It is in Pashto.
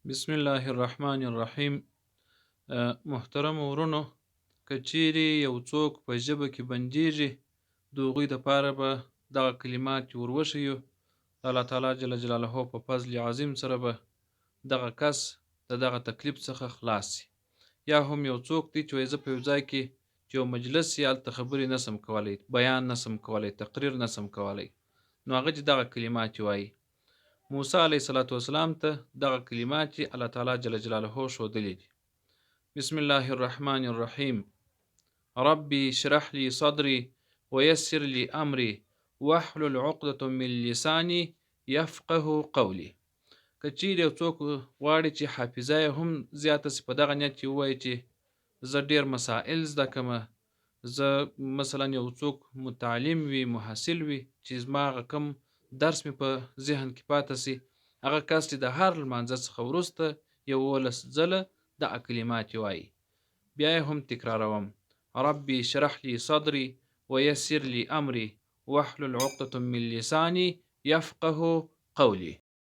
بسم الله الرحمن الرحیم. محترم ورونو، که چیرې یو څوک په ژبه کې بندیږي، د هغوی دپاره به دغه کلمات چې ور وښیو، د الله تعالی جل جلاله په فضل عظیم سره به دغه کس د دغه تکلیف څخه خلاص شي. یا هم یو څوک دی چې وایي زه په یو ځای کې چې یو مجلس یې هلته خبرې نسم کولی، بیان نسم کولی، تقریر نسم کولی، نو هغه چې دغه کلمات یې وایي. موسی علیه السلام ته دغه کلمات چې الله تعالی جل جلاله ښودلي دي: بسم الله الرحمن الرحیم، ربي اشرح لي صدري ويسر لي امري واحلل عقدة من لساني يفقه قولي. که چیرې یو څوک غواړي چې حافظه یې هم زیاته سي، په دغه نیت چې ووایي چې زه ډېر مسائل زده کمه، زه مثلا یو څوک متعلم وي، محصل وي، چې زما هغه کوم درس مې په ذهن کې پاته سي، هغه کس چې د هر لمانځه څخه وروسته 11 ځله دغه کلمات یې وایي. بیا یې هم تکراروم: ربي اشرح لي صدري ويسر لي امري واحلل عقدة من لساني يفقه قولي.